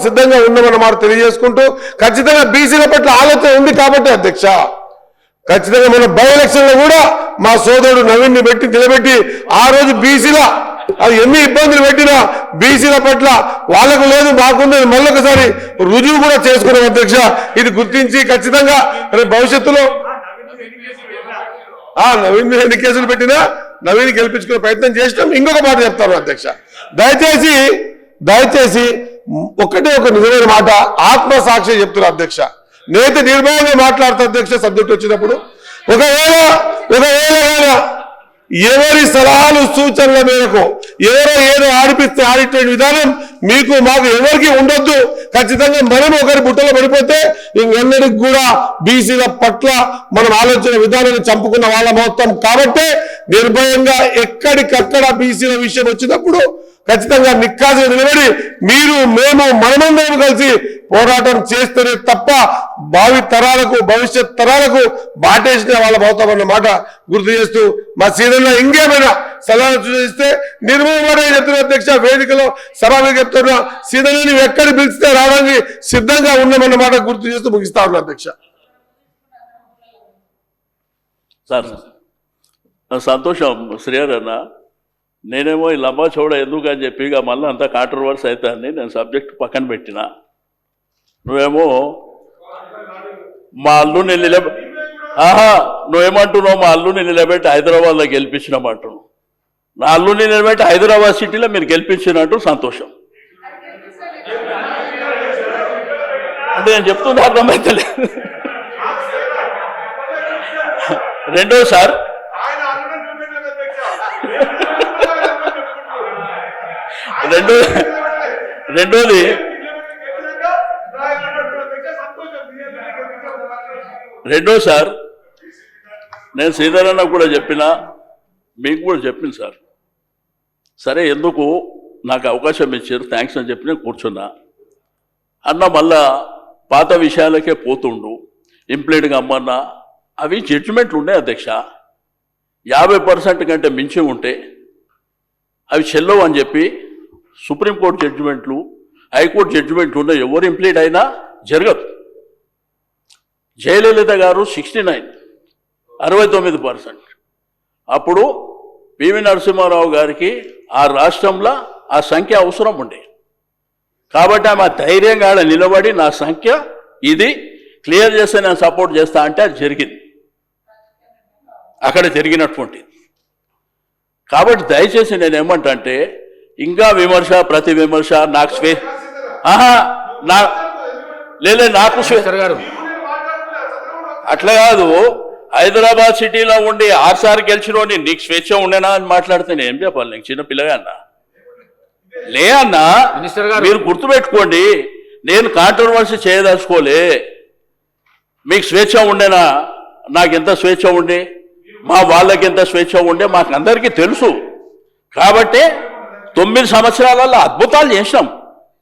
సిద్ధంగా ఉన్నామన్న మాట తెలియజేసుకుంటూ ఖచ్చితంగా బీసీల పట్ల ఆలోచన ఉంది కాబట్టి అధ్యక్ష ఖచ్చితంగా మన బై ఎలక్షన్ లో కూడా మా సోదరుడు నవీన్ ని పెట్టి నిలబెట్టి ఆ రోజు బీసీల అది ఎన్ని ఇబ్బందులు పెట్టినా బీసీల పట్ల వాళ్ళకు లేదు మాకుంది మళ్ళొకసారి రుజువు కూడా చేసుకున్నాం అధ్యక్ష. ఇది గుర్తించి ఖచ్చితంగా భవిష్యత్తులో నవీన్ ఎన్ని కేసులు పెట్టినా నవీన్ గెలిపించుకునే ప్రయత్నం చేసినాం. ఇంకొక మాట చెప్తాను అధ్యక్ష, దయచేసి ఒక్కటే ఒక నిజమైన మాట ఆత్మసాక్షి చెప్తున్నా అధ్యక్ష. నేత నిర్భయంగా మాట్లాడుతా అధ్యక్ష సబ్జెక్ట్ వచ్చినప్పుడు. ఒకవేళ ఎవరి సలహాలు సూచనల మేరకు ఎవరో ఏదో ఆడిపిస్తే ఆడితే విధానం మీకు మాకు ఎవరికి ఉండొద్దు. ఖచ్చితంగా మనం ఒకరి బుట్టలో పడిపోతే ఇంకెన్నడికి కూడా బీసీల పట్ల మనం ఆలోచన విధానాన్ని చంపుకున్న వాళ్ళ మొత్తం. కాబట్టి నిర్భయంగా ఎక్కడికక్కడ బీసీల విషయం వచ్చినప్పుడు ఖచ్చితంగా నిక్కాసుగా నిలబడి మీరు మేము మనమందరం కలిసి పోరాటం చేస్తేనే తప్ప భావి తరాలకు భవిష్యత్ తరాలకు బాటేసిన వాళ్ళ అవుతామన్న మాట గుర్తు చేస్తూ మా సీనియర్లో ఇంకేమైనా సలహాలు సూచిస్తే నిర్మూలన చెప్తున్న అధ్యక్ష వేదికలో సభగా చెప్తున్నా సీనియర్ని ఎక్కడ పిలిస్తే రావడానికి సిద్ధంగా ఉన్నామన్న మాట గుర్తు చేస్తూ ముగిస్తా ఉన్నా అధ్యక్ష. సార్ సంతోషం శ్రీహరి అన్న, నేనేమో ఈ లంబా చౌడ ఎందుకు అని చెప్పి ఇక మళ్ళీ అంతా కాంట్రవర్సీ అవుతాయని నేను సబ్జెక్ట్ పక్కన పెట్టిన. నువ్వేమో మా అల్లుని నువ్వేమంటున్నావు మా అల్లుని నిలబెట్టి హైదరాబాద్లో గెలిపించినామంటున్నావు. నా అల్లుని నిలబెట్టి హైదరాబాద్ సిటీలో మీరు గెలిపించినట్టు సంతోషం. అంటే నేను చెప్తున్నా అర్థమైతే రెండో సార్ రెండోది సార్ నేను శ్రీధరన్న కూడా చెప్పినా మీకు కూడా చెప్పింది సార్. సరే ఎందుకు నాకు అవకాశం ఇచ్చారు థ్యాంక్స్ అని చెప్పి నేను కూర్చున్నా అన్న. మళ్ళా పాత విషయాలకే పోతుండు ఇంప్లీట్గా అమ్మన్నా అవి జడ్జిమెంట్లు ఉండే అధ్యక్ష. 50% కంటే మించి ఉంటే అవి చెల్లవు అని చెప్పి సుప్రీంకోర్టు జడ్జిమెంట్లు హైకోర్టు జడ్జిమెంట్లు ఉన్నాయి. ఎవరు ఇంప్లీట్ అయినా జరగదు. జయలలిత గారు 69% అప్పుడు పివి నరసింహారావు గారికి ఆ రాష్ట్రంలో ఆ సంఖ్య అవసరం ఉండే. కాబట్టి ఆమె ధైర్యంగా నిలబడి నా సంఖ్య ఇది క్లియర్ చేస్తే నేను సపోర్ట్ చేస్తా అంటే అది జరిగింది, అక్కడ జరిగినటువంటిది. కాబట్టి దయచేసి నేను ఏమంటే ఇంకా విమర్శ ప్రతి విమర్శ నాకు నాకు అట్లా కాదు. హైదరాబాద్ సిటీలో ఉండి 6 సార్లు గెలిచినోని నీకు స్వేచ్ఛ ఉండేనా అని మాట్లాడితే నేను ఏం చెప్పాలి? నీకు చిన్న పిల్లగా అన్నా లే అన్నా. మీరు గుర్తుపెట్టుకోండి, నేను కాంట్రవర్సీ చేయదలుచుకోలే. మీకు స్వేచ్ఛ ఉండేనా? నాకు ఎంత స్వేచ్ఛ ఉండే, మా వాళ్ళకి ఎంత స్వేచ్ఛ ఉండే మాకు అందరికీ తెలుసు. కాబట్టి 9 సంవత్సరాలలో అద్భుతాలు చేసినాం.